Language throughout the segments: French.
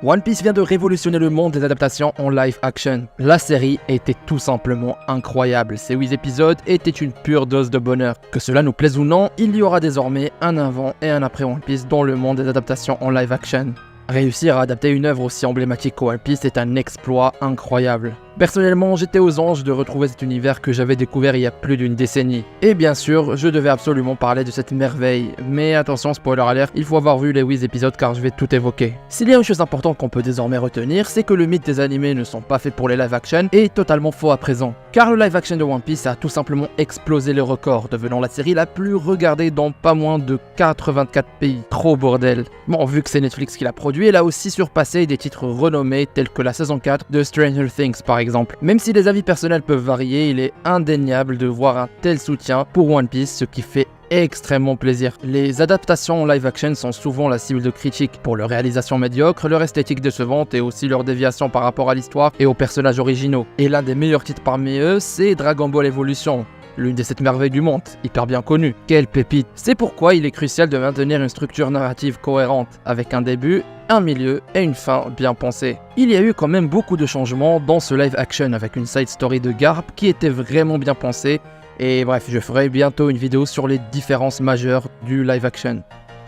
One Piece vient de révolutionner le monde des adaptations en live action. La série était tout simplement incroyable. Ces 8 épisodes étaient une pure dose de bonheur. Que cela nous plaise ou non, il y aura désormais un avant et un après One Piece dans le monde des adaptations en live action. Réussir à adapter une œuvre aussi emblématique que One Piece est un exploit incroyable. Personnellement, j'étais aux anges de retrouver cet univers que j'avais découvert il y a plus d'une décennie. Et bien sûr, je devais absolument parler de cette merveille. Mais attention, spoiler alert, il faut avoir vu les 8 épisodes car je vais tout évoquer. S'il y a une chose importante qu'on peut désormais retenir, c'est que le mythe des animés ne sont pas faits pour les live action est totalement faux à présent. Car le live action de One Piece a tout simplement explosé les records, devenant la série la plus regardée dans pas moins de 84 pays. Trop bordel. Bon, vu que c'est Netflix qui l'a produit, elle a aussi surpassé des titres renommés tels que la saison 4 de Stranger Things par exemple. Même si les avis personnels peuvent varier, il est indéniable de voir un tel soutien pour One Piece, ce qui fait extrêmement plaisir. Les adaptations en live action sont souvent la cible de critiques pour leur réalisation médiocre, leur esthétique décevante et aussi leur déviation par rapport à l'histoire et aux personnages originaux. Et l'un des meilleurs titres parmi eux, c'est Dragon Ball Evolution. L'une des 7 merveilles du monde, hyper bien connue. Quelle pépite! C'est pourquoi il est crucial de maintenir une structure narrative cohérente, avec un début, un milieu et une fin bien pensée. Il y a eu quand même beaucoup de changements dans ce live action avec une side story de Garp qui était vraiment bien pensée, et bref, je ferai bientôt une vidéo sur les différences majeures du live action.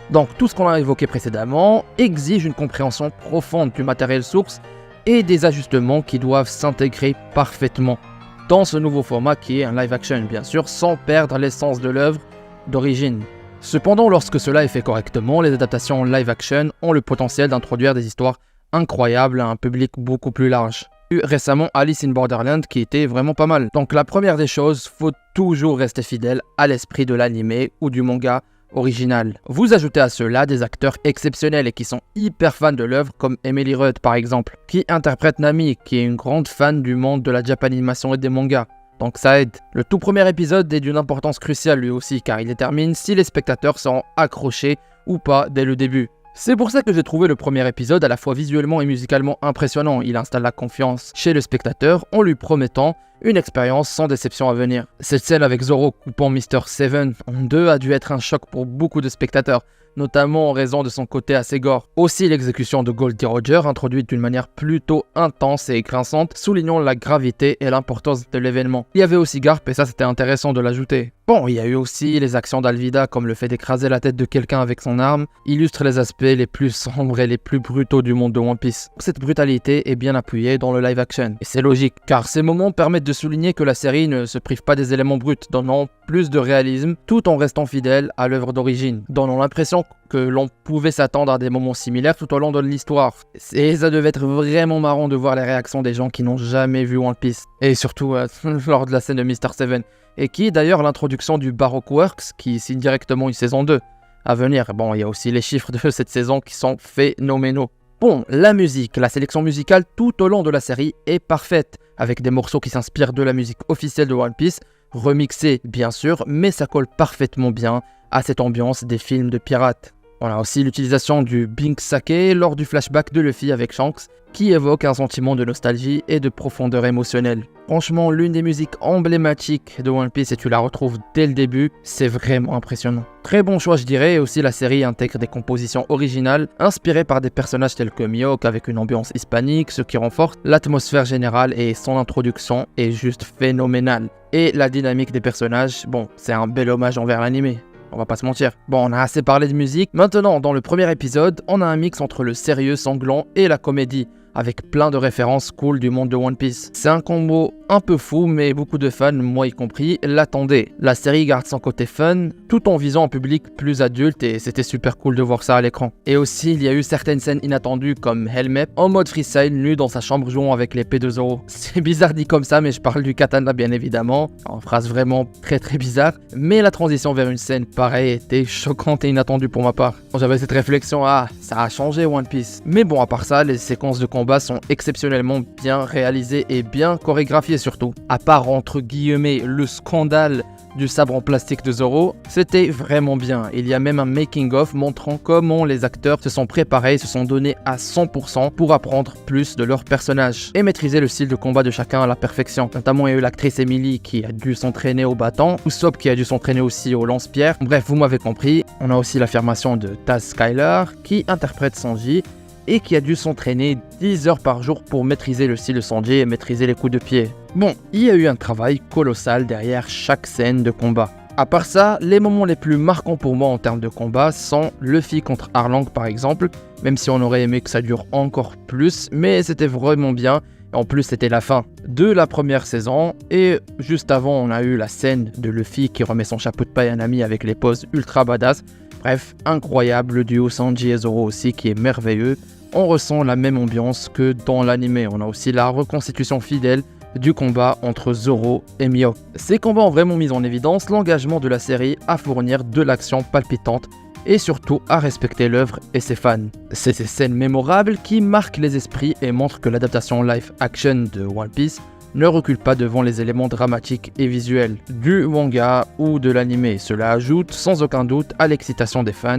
Donc tout ce qu'on a évoqué précédemment exige une compréhension profonde du matériel source et des ajustements qui doivent s'intégrer parfaitement dans ce nouveau format qui est un live action, bien sûr, sans perdre l'essence de l'œuvre d'origine. Cependant, lorsque cela est fait correctement, les adaptations en live action ont le potentiel d'introduire des histoires incroyables à un public beaucoup plus large. Récemment, Alice in Borderland qui était vraiment pas mal. Donc la première des choses, faut toujours rester fidèle à l'esprit de l'animé ou du manga original. Vous ajoutez à cela des acteurs exceptionnels et qui sont hyper fans de l'œuvre comme Emily Rudd par exemple, qui interprète Nami, qui est une grande fan du monde de la Japanimation et des mangas. Donc ça aide. Le tout premier épisode est d'une importance cruciale lui aussi car il détermine si les spectateurs seront accrochés ou pas dès le début. C'est pour ça que j'ai trouvé le premier épisode à la fois visuellement et musicalement impressionnant. Il installe la confiance chez le spectateur en lui promettant une expérience sans déception à venir. Cette scène avec Zoro coupant Mr. Seven en deux a dû être un choc pour beaucoup de spectateurs, notamment en raison de son côté assez gore. Aussi l'exécution de Goldie Roger, introduite d'une manière plutôt intense et grinçante, soulignant la gravité et l'importance de l'événement. Il y avait aussi Garp et ça c'était intéressant de l'ajouter. Bon, il y a eu aussi les actions d'Alvida comme le fait d'écraser la tête de quelqu'un avec son arme, illustre les aspects les plus sombres et les plus brutaux du monde de One Piece. Cette brutalité est bien appuyée dans le live action. Et c'est logique, car ces moments permettent de souligner que la série ne se prive pas des éléments bruts, donnant plus de réalisme tout en restant fidèle à l'œuvre d'origine, donnant l'impression que l'on pouvait s'attendre à des moments similaires tout au long de l'histoire. Et ça devait être vraiment marrant de voir les réactions des gens qui n'ont jamais vu One Piece. Et surtout lors de la scène de Mr. Seven. Et qui est d'ailleurs l'introduction du Baroque Works qui signe directement une saison 2 à venir. Bon, il y a aussi les chiffres de cette saison qui sont phénoménaux. Bon, la musique, la sélection musicale tout au long de la série est parfaite, avec des morceaux qui s'inspirent de la musique officielle de One Piece, remixés bien sûr, mais ça colle parfaitement bien à cette ambiance des films de pirates. On a aussi l'utilisation du Bink Sake lors du flashback de Luffy avec Shanks, qui évoque un sentiment de nostalgie et de profondeur émotionnelle. Franchement, l'une des musiques emblématiques de One Piece et tu la retrouves dès le début, c'est vraiment impressionnant. Très bon choix je dirais, et aussi la série intègre des compositions originales inspirées par des personnages tels que Mihawk avec une ambiance hispanique, ce qui renforce l'atmosphère générale et son introduction est juste phénoménale. Et la dynamique des personnages, bon, c'est un bel hommage envers l'animé. On va pas se mentir. Bon, on a assez parlé de musique. Maintenant, dans le premier épisode, on a un mix entre le sérieux sanglant et la comédie, avec plein de références cool du monde de One Piece. C'est un combo un peu fou, mais beaucoup de fans, moi y compris, l'attendaient. La série garde son côté fun, tout en visant un public plus adulte, et c'était super cool de voir ça à l'écran. Et aussi, il y a eu certaines scènes inattendues, comme Helmep, en mode freestyle, nu dans sa chambre jouant avec l'épée de Zoro. C'est bizarre dit comme ça, mais je parle du katana bien évidemment, en phrase vraiment très bizarre, mais la transition vers une scène pareille était choquante et inattendue pour ma part. J'avais cette réflexion, ça a changé One Piece. Mais bon, à part ça, les séquences de combat sont exceptionnellement bien réalisées et bien chorégraphiées surtout. À part entre guillemets le scandale du sabre en plastique de Zoro, c'était vraiment bien. Il y a même un making of montrant comment les acteurs se sont préparés, se sont donnés à 100% pour apprendre plus de leur personnage et maîtriser le style de combat de chacun à la perfection. Notamment il y a eu l'actrice Emily qui a dû s'entraîner au bâton, Usopp qui a dû s'entraîner aussi au lance-pierre. Bref, vous m'avez compris. On a aussi l'affirmation de Taz Skylar qui interprète Sanji et qui a dû s'entraîner 10 heures par jour pour maîtriser le style de Sanji et maîtriser les coups de pied. Bon, il y a eu un travail colossal derrière chaque scène de combat. À part ça, les moments les plus marquants pour moi en termes de combat sont Luffy contre Arlong par exemple, même si on aurait aimé que ça dure encore plus, mais c'était vraiment bien. En plus, c'était la fin de la première saison et juste avant, on a eu la scène de Luffy qui remet son chapeau de paille à Nami avec les poses ultra badass. Bref, incroyable, le duo Sanji et Zoro aussi qui est merveilleux. On ressent la même ambiance que dans l'anime. On a aussi la reconstitution fidèle du combat entre Zoro et Mihawk. Ces combats ont vraiment mis en évidence l'engagement de la série à fournir de l'action palpitante et surtout à respecter l'œuvre et ses fans. C'est ces scènes mémorables qui marquent les esprits et montrent que l'adaptation live action de One Piece ne recule pas devant les éléments dramatiques et visuels du manga ou de l'anime. Cela ajoute sans aucun doute à l'excitation des fans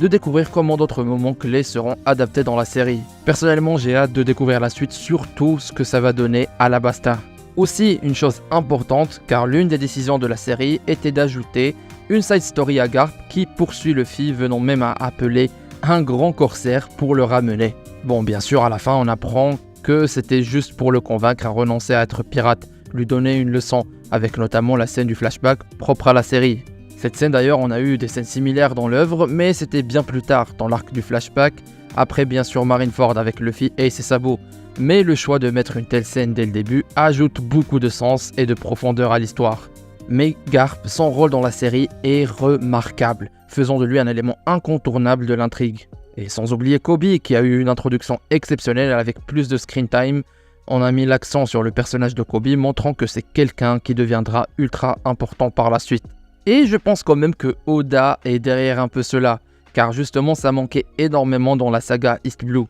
de découvrir comment d'autres moments clés seront adaptés dans la série. Personnellement, j'ai hâte de découvrir la suite, surtout ce que ça va donner à la Basta. Aussi, une chose importante, car l'une des décisions de la série était d'ajouter une side story à Garp qui poursuit Luffy, venant même à appeler un grand corsaire pour le ramener. Bon, bien sûr, à la fin, on apprend que c'était juste pour le convaincre à renoncer à être pirate, lui donner une leçon, avec notamment la scène du flashback propre à la série. Cette scène d'ailleurs, on a eu des scènes similaires dans l'œuvre, mais c'était bien plus tard, dans l'arc du flashback, après bien sûr Marineford avec Luffy et ses sabots. Mais le choix de mettre une telle scène dès le début ajoute beaucoup de sens et de profondeur à l'histoire. Mais Garp, son rôle dans la série est remarquable, faisant de lui un élément incontournable de l'intrigue. Et sans oublier Koby qui a eu une introduction exceptionnelle avec plus de screen time. On a mis l'accent sur le personnage de Koby, montrant que c'est quelqu'un qui deviendra ultra important par la suite. Et je pense quand même que Oda est derrière un peu cela, car justement ça manquait énormément dans la saga East Blue.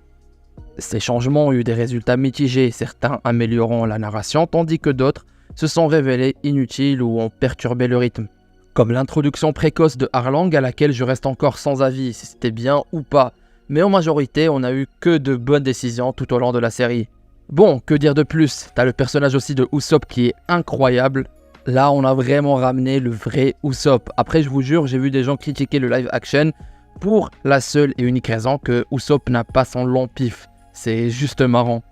Ces changements ont eu des résultats mitigés, certains améliorant la narration, tandis que d'autres se sont révélés inutiles ou ont perturbé le rythme. Comme l'introduction précoce de Arlong à laquelle je reste encore sans avis si c'était bien ou pas, mais en majorité on a eu que de bonnes décisions tout au long de la série. Bon, que dire de plus, t'as le personnage aussi de Usopp qui est incroyable. Là on a vraiment ramené le vrai Usopp. Après je vous jure, j'ai vu des gens critiquer le live action pour la seule et unique raison que Usopp n'a pas son long pif. C'est juste marrant.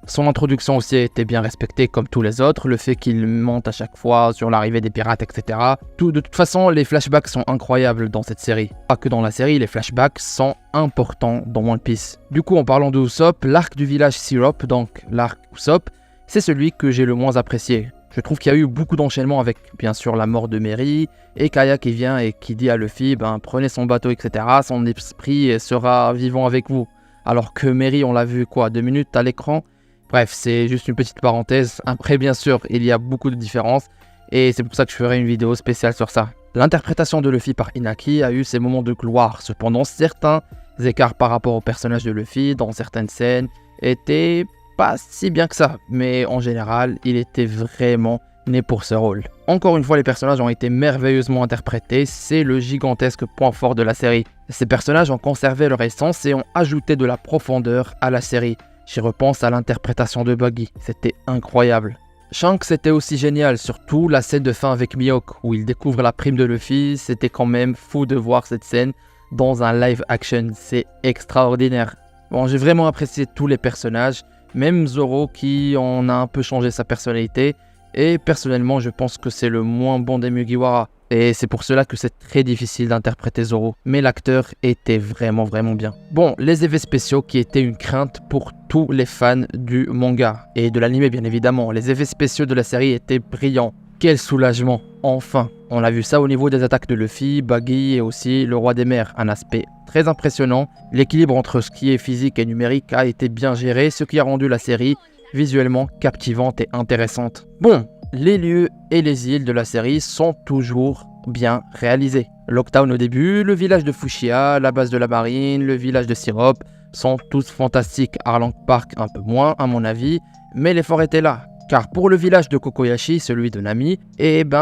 Son introduction aussi a été bien respectée comme tous les autres, le fait qu'il monte à chaque fois sur l'arrivée des pirates, etc. De toute façon, les flashbacks sont incroyables dans cette série. Pas que dans la série, les flashbacks sont importants dans One Piece. Du coup, en parlant de Usopp, l'arc du village Syrup, donc l'arc Usopp, c'est celui que j'ai le moins apprécié. Je trouve qu'il y a eu beaucoup d'enchaînements avec, bien sûr, la mort de Merry, et Kaya qui vient et qui dit à Luffy, prenez son bateau, etc. Son esprit sera vivant avec vous. Alors que Merry, on l'a vu 2 minutes à l'écran. Bref, c'est juste une petite parenthèse. Après, bien sûr, il y a beaucoup de différences et c'est pour ça que je ferai une vidéo spéciale sur ça. L'interprétation de Luffy par Inaki a eu ses moments de gloire. Cependant, certains écarts par rapport au personnage de Luffy dans certaines scènes étaient pas si bien que ça. Mais en général, il était vraiment né pour ce rôle. Encore une fois, les personnages ont été merveilleusement interprétés. C'est le gigantesque point fort de la série. Ces personnages ont conservé leur essence et ont ajouté de la profondeur à la série. J'y repense à l'interprétation de Buggy, c'était incroyable. Shanks était aussi génial, surtout la scène de fin avec Mihawk, où il découvre la prime de Luffy, c'était quand même fou de voir cette scène dans un live action, c'est extraordinaire. Bon, j'ai vraiment apprécié tous les personnages, même Zoro qui en a un peu changé sa personnalité, et personnellement je pense que c'est le moins bon des Mugiwara. Et c'est pour cela que c'est très difficile d'interpréter Zoro. Mais l'acteur était vraiment bien. Bon, les effets spéciaux qui étaient une crainte pour tous les fans du manga. Et de l'anime bien évidemment. Les effets spéciaux de la série étaient brillants. Quel soulagement, enfin. On a vu ça au niveau des attaques de Luffy, Buggy et aussi le roi des mers. Un aspect très impressionnant. L'équilibre entre ce qui est physique et numérique a été bien géré, ce qui a rendu la série visuellement captivante et intéressante. Bon, les lieux et les îles de la série sont toujours bien réalisés. Lockdown au début, le village de Fushia, la base de la marine, le village de Syrup sont tous fantastiques. Arlong Park un peu moins à mon avis, mais l'effort était là. Car pour le village de Kokoyashi, celui de Nami,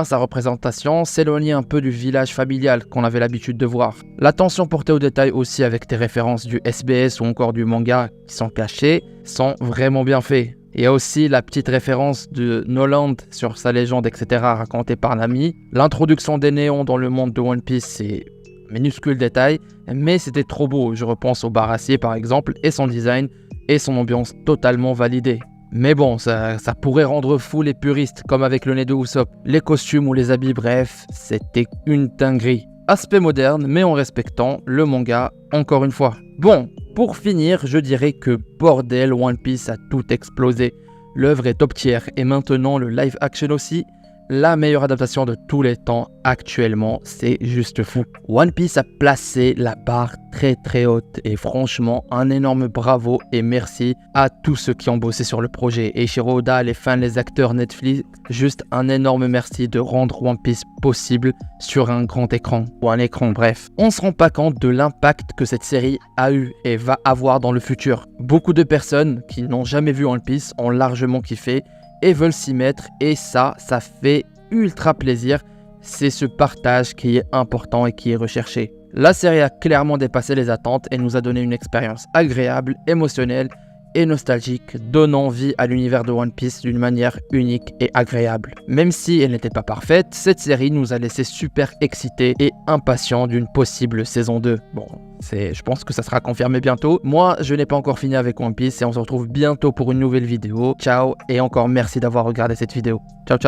sa représentation s'éloignait un peu du village familial qu'on avait l'habitude de voir. L'attention portée aux détails aussi avec des références du SBS ou encore du manga qui sont cachées sont vraiment bien faits. Il y a aussi la petite référence de Noland sur sa légende, etc. racontée par Nami. L'introduction des néons dans le monde de One Piece, c'est minuscule détail, mais c'était trop beau. Je repense au bar acier par exemple, et son design, et son ambiance totalement validée. Mais bon, ça pourrait rendre fou les puristes, comme avec le nez de Usopp. Les costumes ou les habits, bref, c'était une dinguerie. Aspect moderne, mais en respectant le manga, encore une fois. Bon, pour finir, je dirais que bordel, One Piece a tout explosé. L'œuvre est top tier, et maintenant le live action aussi. La meilleure adaptation de tous les temps actuellement, c'est juste fou. One Piece a placé la barre très haute et franchement un énorme bravo et merci à tous ceux qui ont bossé sur le projet. Eiichiro Oda, les fans, les acteurs, Netflix, juste un énorme merci de rendre One Piece possible sur un grand écran ou un écran bref. On se rend pas compte de l'impact que cette série a eu et va avoir dans le futur. Beaucoup de personnes qui n'ont jamais vu One Piece ont largement kiffé et veulent s'y mettre et ça fait ultra plaisir. C'est ce partage qui est important et qui est recherché. La série a clairement dépassé les attentes et nous a donné une expérience agréable, émotionnelle et nostalgique, donnant vie à l'univers de One Piece d'une manière unique et agréable. Même si elle n'était pas parfaite, cette série nous a laissé super excités et impatients d'une possible saison 2. Bon, je pense que ça sera confirmé bientôt. Moi, je n'ai pas encore fini avec One Piece et on se retrouve bientôt pour une nouvelle vidéo. Ciao et encore merci d'avoir regardé cette vidéo. Ciao ciao.